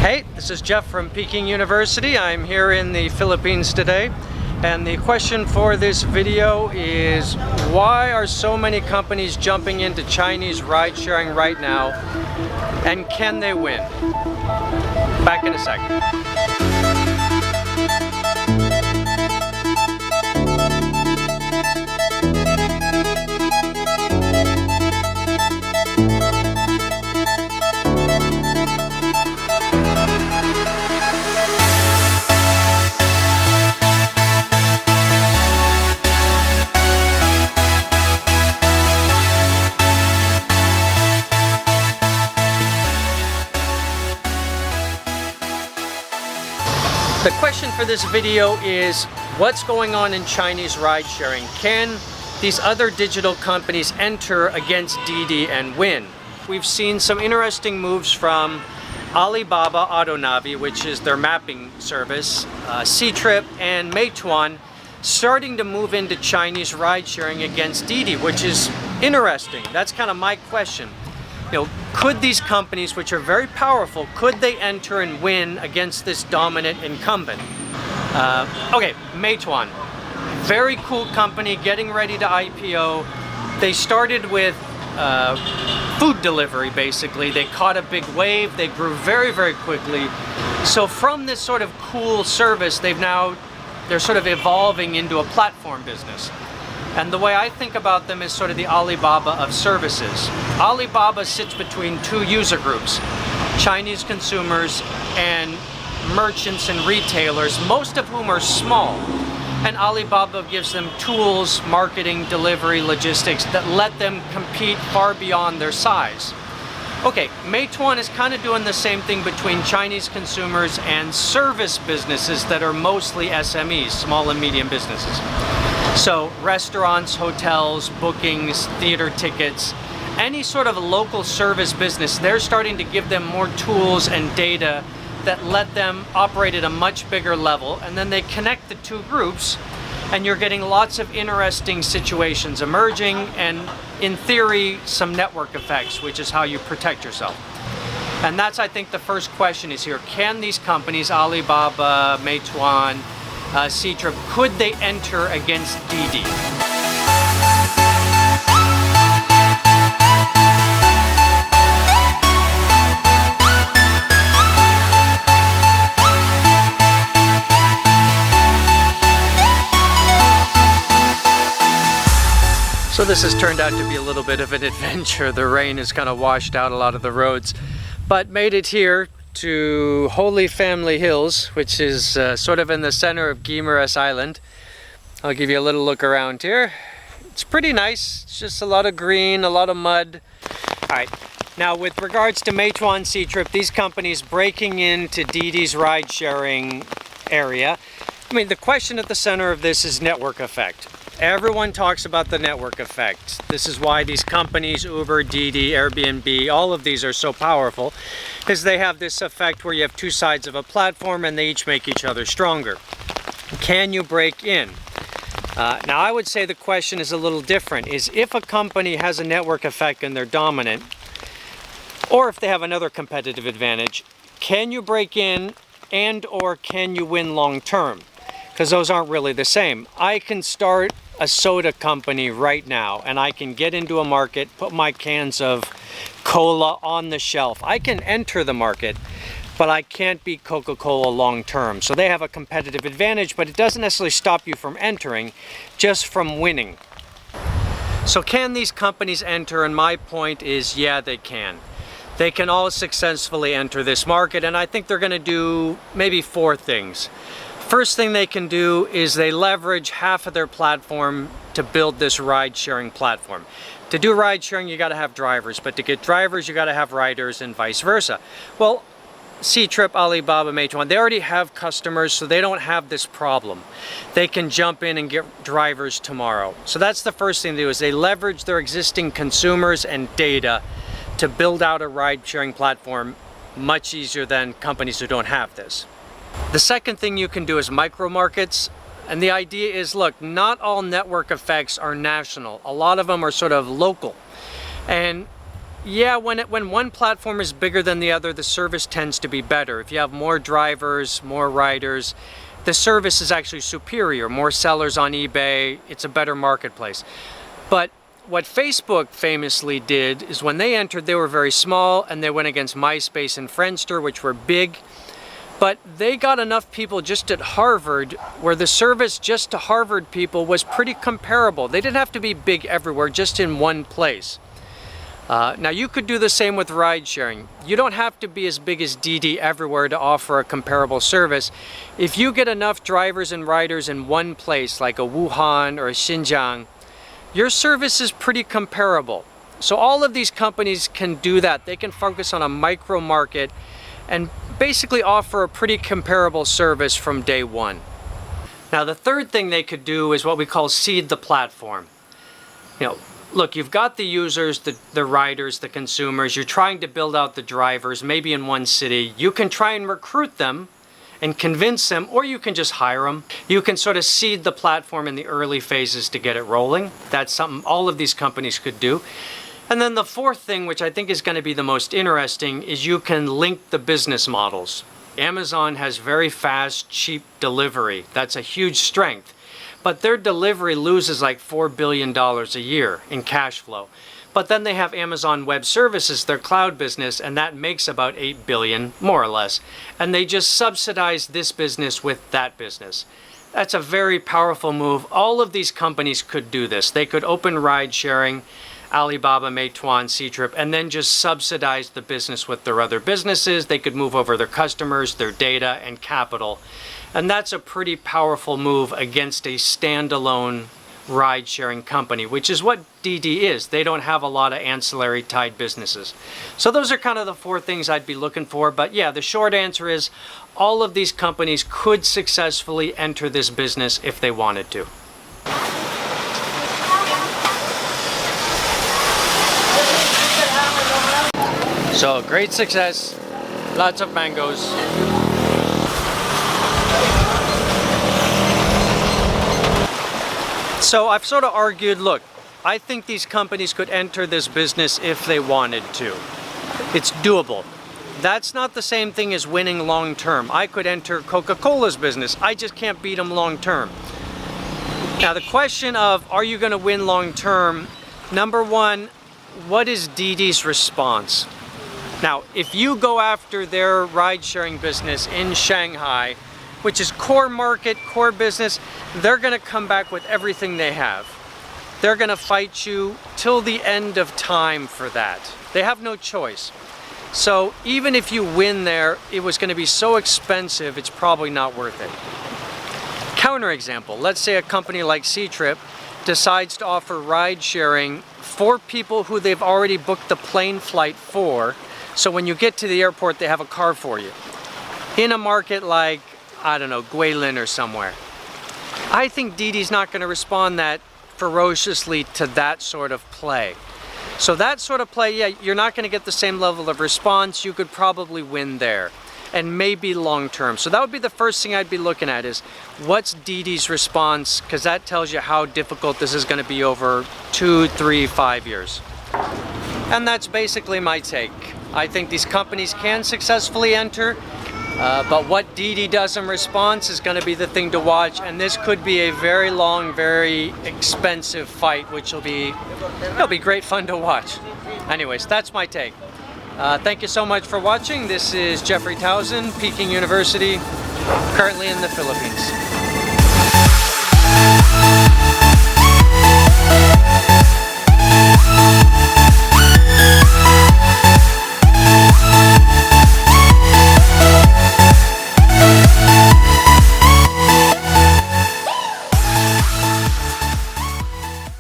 Hey, this is Jeff from Peking University. I'm here in the Philippines today, and the question for this video is, why are so many companies jumping into Chinese ride-sharing right now, and can they win? Back in a second. The question for this video is, what's going on in Chinese ride-sharing? Can these other digital companies enter against Didi and win? We've seen some interesting moves from Alibaba AutoNavi, which is their mapping service, Ctrip and Meituan, starting to move into Chinese ride-sharing against Didi, which is interesting. That's kind of my question. Could these companies, which are very powerful, could they enter and win against this dominant incumbent? Okay, Meituan, very cool company, getting ready to IPO. They started with food delivery, basically. They caught a big wave, they grew very, very quickly. So from this sort of cool service, they're sort of evolving into a platform business. And the way I think about them is sort of the Alibaba of services. Alibaba sits between two user groups, Chinese consumers and merchants and retailers, most of whom are small. And Alibaba gives them tools, marketing, delivery, logistics that let them compete far beyond their size. Okay, Meituan is kind of doing the same thing between Chinese consumers and service businesses that are mostly SMEs, small and medium businesses. So restaurants, hotels, bookings, theater tickets, any sort of local service business, they're starting to give them more tools and data that let them operate at a much bigger level, and then they connect the two groups, and you're getting lots of interesting situations emerging, and in theory, some network effects, which is how you protect yourself. And that's, I think, the first question is here. Can these companies, Alibaba, Meituan, Ctrip, could they enter against Didi? So this has turned out to be a little bit of an adventure. The rain has kind of washed out a lot of the roads, but made it here to Holy Family Hills, which is sort of in the center of Guimaras Island. I'll give you a little look around here. It's pretty nice. It's just a lot of green, a lot of mud. All right, now with regards to Meituan, Ctrip, these companies breaking into Didi's ride-sharing area, I mean, the question at the center of this is network effect. Everyone talks about the network effect. This is why these companies, Uber, Didi, Airbnb, all of these are so powerful, because they have this effect where you have two sides of a platform and they each make each other stronger. Can you break in? Now I would say the question is a little different, is if a company has a network effect and they're dominant, or if they have another competitive advantage, can you break in and or can you win long term? Because those aren't really the same. I can start a soda company right now and I can get into a market, put my cans of cola on the shelf. I can enter the market, but I can't beat Coca-Cola long term. So they have a competitive advantage, but it doesn't necessarily stop you from entering, just from winning. So can these companies enter? And my point is, yeah, they can. They can all successfully enter this market, and I think they're going to do maybe four things. First thing they can do is they leverage half of their platform to build this ride-sharing platform. To do ride-sharing, you got to have drivers, but to get drivers, you got to have riders and vice versa. Well, Ctrip, Alibaba, Meituan, they already have customers, so they don't have this problem. They can jump in and get drivers tomorrow. So that's the first thing they do, is they leverage their existing consumers and data to build out a ride-sharing platform much easier than companies who don't have this. The second thing you can do is micro markets. And the idea is, look, not all network effects are national. A lot of them are sort of local. And Yeah, when one platform is bigger than the other, the service tends to be better. If you have more drivers, more riders, the service is actually superior. More sellers on eBay, it's a better marketplace. But what Facebook famously did is when they entered, they were very small and they went against MySpace and Friendster, which were big. But they got enough people just at Harvard where the service just to Harvard people was pretty comparable. They didn't have to be big everywhere, just in one place. Now you could do the same with ride sharing. You don't have to be as big as Didi everywhere to offer a comparable service. If you get enough drivers and riders in one place, like a Wuhan or a Xinjiang, your service is pretty comparable. So all of these companies can do that. They can focus on a micro market and basically offer a pretty comparable service from day one. Now the third thing they could do is what we call seed the platform. You know, look, you've got the users, the riders, the consumers, you're trying to build out the drivers, maybe in one city. You can try and recruit them and convince them, or you can just hire them. You can sort of seed the platform in the early phases to get it rolling. That's something all of these companies could do. And then the fourth thing, which I think is going to be the most interesting, is you can link the business models. Amazon has very fast, cheap delivery. That's a huge strength. But their delivery loses like $4 billion a year in cash flow. But then they have Amazon Web Services, their cloud business, and that makes about $8 billion, more or less. And they just subsidize this business with that business. That's a very powerful move. All of these companies could do this. They could open ride sharing, Alibaba, Meituan, Ctrip, and then just subsidize the business with their other businesses. They could move over their customers, their data, and capital. And that's a pretty powerful move against a standalone ride-sharing company, which is what Didi is. They don't have a lot of ancillary tied businesses. So those are kind of the four things I'd be looking for. But yeah, the short answer is all of these companies could successfully enter this business if they wanted to. So great success, lots of mangoes. So I've sort of argued, look, I think these companies could enter this business if they wanted to. It's doable. That's not the same thing as winning long term. I could enter Coca-Cola's business. I just can't beat them long term. Now the question of, are you going to win long term? Number one, what is Didi's response? Now, if you go after their ride-sharing business in Shanghai, which is core market, core business, they're going to come back with everything they have. They're going to fight you till the end of time for that. They have no choice. So even if you win there, it was going to be so expensive, it's probably not worth it. Counterexample, let's say a company like Ctrip decides to offer ride-sharing for people who they've already booked the plane flight for. So when you get to the airport, they have a car for you. In a market like, I don't know, Guilin or somewhere. I think Didi's not going to respond that ferociously to that sort of play. So that sort of play, yeah, you're not going to get the same level of response. You could probably win there, and maybe long term. So that would be the first thing I'd be looking at is, what's Didi's response? Because that tells you how difficult this is going to be over 2, 3, 5 years. And that's basically my take. I think these companies can successfully enter, but what Didi does in response is going to be the thing to watch, and this could be a very long, very expensive fight, which will be, it'll be great fun to watch. Anyways, that's my take. Thank you so much for watching. This is Jeffrey Towson, Peking University, currently in the Philippines.